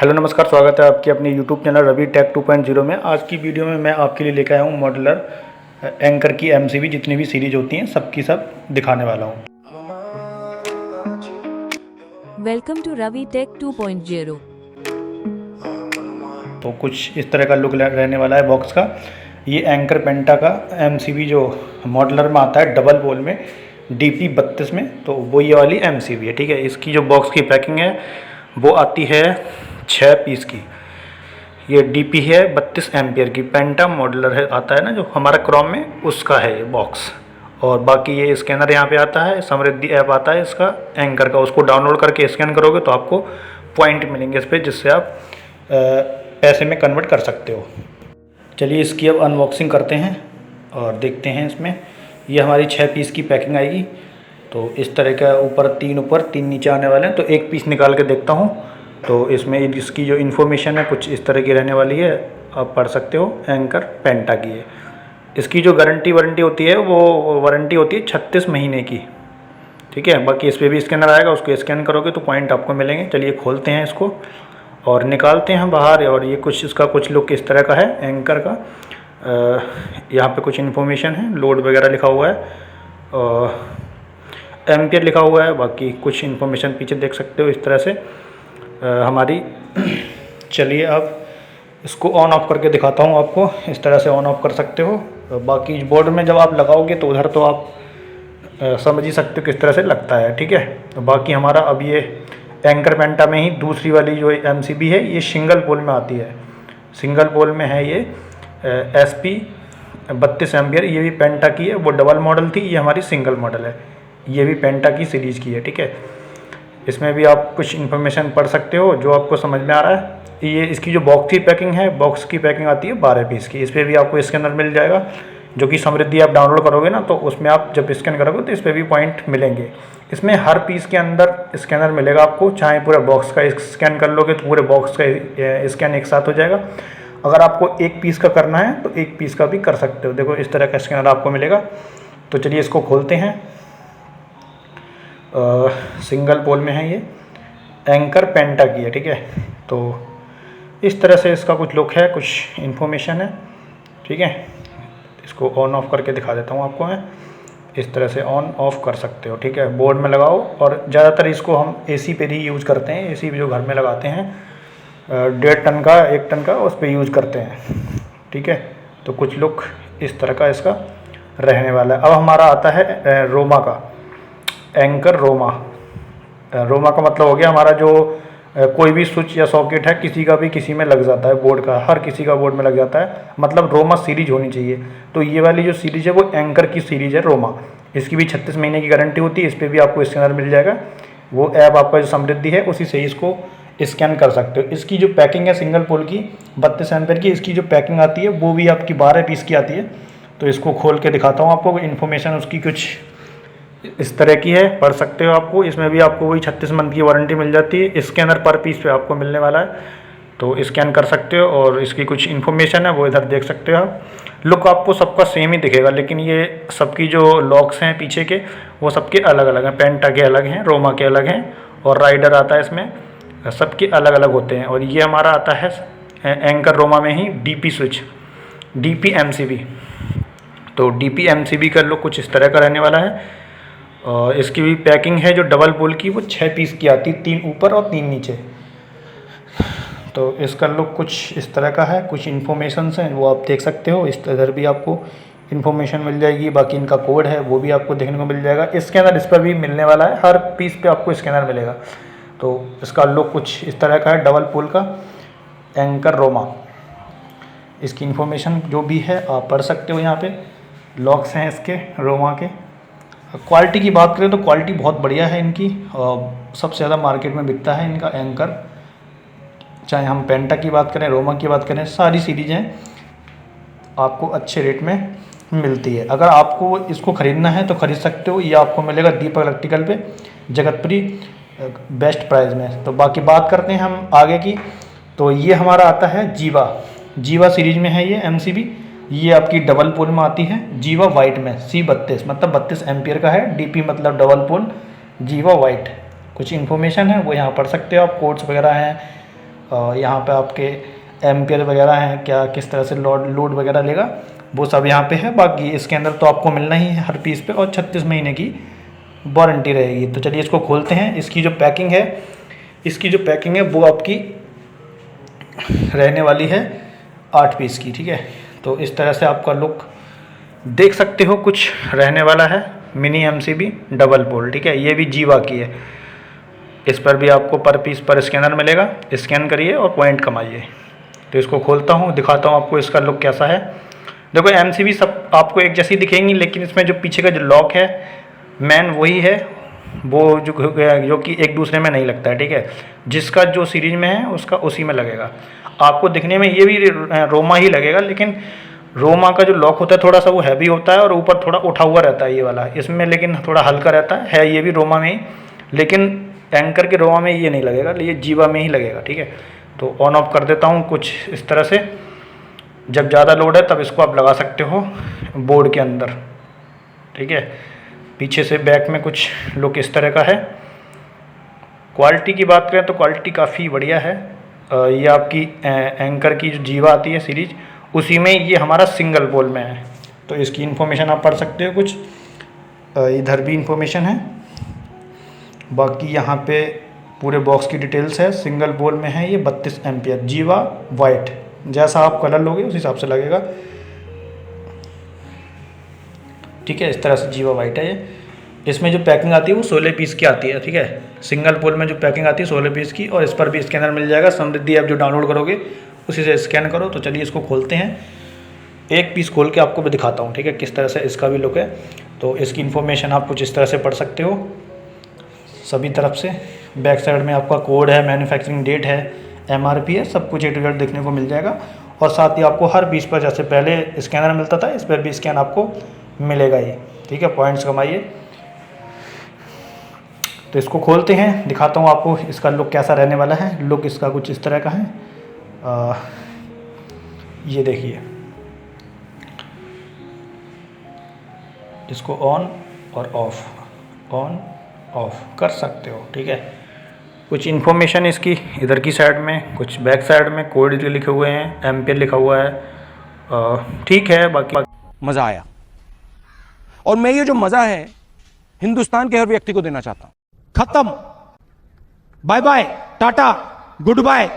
Hello नमस्कार, स्वागत है आपके अपने यूट्यूब चैनल रवि टेक 2.0 में। आज की वीडियो में मैं आपके लिए लेकर आया हूँ मॉड्यूलर एंकर की एमसीबी जितनी भी सीरीज होती हैं सबकी सब दिखाने वाला हूँ। Welcome to Ravi tech 2.0। तो कुछ इस तरह का लुक रहने वाला है बॉक्स का। ये एंकर पेंटा का एमसीबी जो मॉड्यूलर में आता है डबल पोल में DP32 में, तो वो ये वाली एमसीबी है। ठीक है, इसकी जो बॉक्स की पैकिंग है वो आती है 6 पीस की। ये DP है 32 एम्पियर की, पेंटा मॉड्यूलर है आता है ना जो हमारा क्रोम में, उसका है ये बॉक्स। और बाकी ये स्कैनर यहाँ पे आता है, समृद्धि ऐप आता है इसका एंकर का, उसको डाउनलोड करके स्कैन करोगे तो आपको पॉइंट मिलेंगे इस पर, जिससे आप पैसे में कन्वर्ट कर सकते हो। चलिए इसकी अब अनबॉक्सिंग करते हैं और देखते हैं इसमें। ये हमारी 6 पीस की पैकिंग आएगी। तो इस तरह का ऊपर 3 नीचे आने वाले हैं। तो एक पीस निकाल के देखता हूँ। तो इसमें इसकी जो इन्फॉर्मेशन है कुछ इस तरह की रहने वाली है, आप पढ़ सकते हो। एंकर पेंटा की है। इसकी जो वारंटी होती है वो वारंटी होती है 36 महीने की। ठीक है, बाकी इस पर भी स्कैनर आएगा, उसको स्कैन करोगे तो पॉइंट आपको मिलेंगे। चलिए खोलते हैं इसको और निकालते हैं बाहर। और ये कुछ इसका कुछ लुक इस तरह का है एंकर का। यहाँ पे कुछ इन्फॉर्मेशन है, लोड वगैरह लिखा हुआ है और एम्पियर लिखा हुआ है। बाकी कुछ इन्फॉर्मेशन पीछे देख सकते हो इस तरह से हमारी। चलिए अब इसको ऑन ऑफ करके दिखाता हूँ आपको। इस तरह से ऑन ऑफ कर सकते हो। बाकी बोर्ड में जब आप लगाओगे तो उधर तो आप समझ ही सकते हो किस तरह से लगता है। ठीक है, तो बाकी हमारा अब ये एंकर पेंटा में ही दूसरी वाली जो एमसीबी है ये सिंगल पोल में आती है। सिंगल पोल में है ये SP 32 एम्पियर। ये भी पेंटा की है, वो डबल मॉडल थी, ये हमारी सिंगल मॉडल है। ये भी पेंटा की सीरीज़ की है। ठीक है, इसमें भी आप कुछ इन्फॉर्मेशन पढ़ सकते हो जो आपको समझ में आ रहा है। ये इसकी जो बॉक्स की पैकिंग है, बॉक्स की पैकिंग आती है 12 पीस की। इस पर भी आपको स्कैनर मिल जाएगा, जो कि समृद्धि आप डाउनलोड करोगे ना, तो उसमें आप जब स्कैन करोगे तो इस पर भी पॉइंट मिलेंगे। इसमें हर पीस के अंदर स्कैनर मिलेगा आपको। चाहे पूरे बॉक्स का स्कैन कर लोगे तो पूरे बॉक्स का स्कैन एक साथ हो जाएगा। अगर आपको एक पीस का करना है तो एक पीस का भी कर सकते हो। देखो इस तरह का स्कैनर आपको मिलेगा। तो चलिए इसको खोलते हैं। सिंगल पोल में है ये, एंकर पेंटा की है। ठीक है, तो इस तरह से इसका कुछ लुक है, कुछ इन्फॉर्मेशन है। ठीक है, इसको ऑन ऑफ करके दिखा देता हूँ आपको मैं। इस तरह से ऑन ऑफ कर सकते हो। ठीक है, बोर्ड में लगाओ। और ज़्यादातर इसको हम AC पे ही यूज़ करते हैं। AC जो घर में लगाते हैं 1.5 टन का 1 टन का, उस पर यूज़ करते हैं। ठीक है, तो कुछ लुक इस तरह का इसका रहने वाला है। अब हमारा आता है रोमा का, एंकर रोमा। रोमा का मतलब हो गया हमारा जो कोई भी स्विच या सॉकेट है किसी का भी किसी में लग जाता है, बोर्ड का हर किसी का बोर्ड में लग जाता है, मतलब रोमा सीरीज होनी चाहिए। तो ये वाली जो सीरीज है वो एंकर की सीरीज है रोमा। इसकी भी 36 महीने की गारंटी होती है। इस पर भी आपको स्कैनर मिल जाएगा। वो ऐप आपका जो समृद्धि है उसी से इसको स्कैन कर सकते हो। इसकी जो पैकिंग है सिंगल पोल की 32 एम्पियर की, इसकी जो पैकिंग आती है वो भी आपकी 12 पीस की आती है। तो इसको खोल के दिखाता हूँ आपको। इन्फॉर्मेशन उसकी कुछ इस तरह की है, पढ़ सकते हो आपको। इसमें भी आपको वही 36 मंथ की वारंटी मिल जाती है। स्कैनर पर पीस पे आपको मिलने वाला है, तो स्कैन कर सकते हो। और इसकी कुछ इन्फॉर्मेशन है वो इधर देख सकते हो आप। लुक आपको सबका सेम ही दिखेगा, लेकिन ये सबकी जो लॉक्स हैं पीछे के वो सबके अलग अलग हैं। पेंटा के अलग हैं, रोमा के अलग हैं, और राइडर आता है इसमें, सबके अलग अलग होते हैं। और ये हमारा आता है एंकर रोमा में ही DP स्विच, DP MCB। तो DP MCB का लुक कुछ इस तरह का रहने वाला है। और इसकी भी पैकिंग है जो डबल पोल की, वो 6 पीस की आती है, 3 ऊपर और 3 नीचे। तो इसका लुक कुछ इस तरह का है। कुछ इन्फॉर्मेशन हैं वो आप देख सकते हो। इस इधर भी आपको इन्फॉर्मेशन मिल जाएगी। बाकी इनका कोड है वो भी आपको देखने को मिल जाएगा। स्कैनर इस पर भी मिलने वाला है, हर पीस पे आपको स्कैनर मिलेगा। तो इसका लुक कुछ इस तरह का है, डबल पोल का एंकर रोमा। इसकी इन्फॉर्मेशन जो भी है आप पढ़ सकते हो। यहाँ पे लॉक्स हैं इसके रोमा के। क्वालिटी की बात करें तो क्वालिटी बहुत बढ़िया है इनकी। सबसे ज़्यादा मार्केट में बिकता है इनका एंकर। चाहे हम पेंटा की बात करें, रोमा की बात करें, सारी सीरीज़ें आपको अच्छे रेट में मिलती है। अगर आपको इसको ख़रीदना है तो ख़रीद सकते हो। ये आपको मिलेगा दीपक इलेक्ट्रिकल पे, जगतपुरी, बेस्ट प्राइस में। तो बाकी बात करते हैं हम आगे की। तो ये हमारा आता है जीवा सीरीज में है ये MCB। ये आपकी डबल पोल में आती है, जीवा वाइट में, C32 मतलब 32 एम्पियर का है। DP मतलब डबल पोल, जीवा वाइट। कुछ इन्फॉर्मेशन है वो यहाँ पढ़ सकते हो आप। कोड्स वगैरह हैं यहाँ पे आपके एम्पियर वगैरह हैं, क्या किस तरह से लोड वगैरह लेगा वो सब यहाँ पे है। बाकी इसके अंदर तो आपको मिलना ही है हर पीस पे, और 36 महीने की वारंटी रहेगी। तो चलिए इसको खोलते हैं। इसकी जो पैकिंग है वो आपकी रहने वाली है 8 पीस की, ठीक है। तो इस तरह से आपका लुक देख सकते हो कुछ रहने वाला है। मिनी MCB डबल पोल, ठीक है। ये भी जीवा की है। इस पर भी आपको पर पीस पर स्कैनर मिलेगा, स्कैन करिए और पॉइंट कमाइए। तो इसको खोलता हूँ, दिखाता हूँ आपको इसका लुक कैसा है। देखो MCB सब आपको एक जैसी दिखेंगी, लेकिन इसमें जो पीछे का जो लॉक है मैन वही है, वो जो कि एक दूसरे में नहीं लगता है, ठीक है। जिसका जो सीरीज में है उसका उसी में लगेगा। आपको दिखने में ये भी रोमा ही लगेगा, लेकिन रोमा का जो लॉक होता है थोड़ा सा वो हैवी होता है और ऊपर थोड़ा उठा हुआ रहता है ये वाला। इसमें लेकिन थोड़ा हल्का रहता है ये भी रोमा में ही, लेकिन एंकर के रोमा में ये नहीं लगेगा, ये जीवा में ही लगेगा, ठीक है। तो ऑन ऑफ कर देता हूँ कुछ इस तरह से। जब ज़्यादा लोड है तब इसको आप लगा सकते हो बोर्ड के अंदर, ठीक है। पीछे से बैक में कुछ लुक इस तरह का है। क्वालिटी की बात करें तो क्वालिटी काफ़ी बढ़िया है। ये आपकी एंकर की जो जीवा आती है सीरीज, उसी में ये हमारा सिंगल पोल में है। तो इसकी इन्फॉर्मेशन आप पढ़ सकते हो कुछ, इधर भी इन्फॉर्मेशन है। बाकी यहाँ पे पूरे बॉक्स की डिटेल्स है। सिंगल पोल में है ये 32 एम्पियर जीवा वाइट, जैसा आप कलर लोगे उस हिसाब से लगेगा, ठीक है। इस तरह से जीवा वाइट है ये। इसमें जो पैकिंग आती है वो 16 पीस की आती है, ठीक है। सिंगल पोल में जो पैकिंग आती है 16 पीस की, और इस पर भी स्कैनर मिल जाएगा। समृद्धि ऐप जो डाउनलोड करोगे उसी से स्कैन करो। तो चलिए इसको खोलते हैं। एक पीस खोल के आपको मैं दिखाता हूँ, ठीक है, किस तरह से इसका भी लुक है। तो इसकी इन्फॉर्मेशन आप कुछ इस तरह से पढ़ सकते हो सभी तरफ से। बैक साइड में आपका कोड है, मैन्युफैक्चरिंग डेट है, MRP है, सब कुछ A to Z देखने को मिल जाएगा। और साथ ही आपको हर पीस पर जैसे पहले स्कैनर मिलता था, इस पर भी स्कैन आपको मिलेगा ही, ठीक है। पॉइंट्स कमाइए। तो इसको खोलते हैं, दिखाता हूँ आपको इसका लुक कैसा रहने वाला है। लुक इसका कुछ इस तरह का है। ये देखिए, इसको ऑन और ऑफ कर सकते हो, ठीक है। कुछ इन्फॉर्मेशन इसकी इधर की साइड में, कुछ बैक साइड में कोड लिखे हुए हैं, एम्पियर लिखा हुआ है, ठीक है। बाकी मजा आया, और मैं ये जो मजा है हिंदुस्तान के हर व्यक्ति को देना चाहता हूं। खत्म, bye bye, tata, good bye.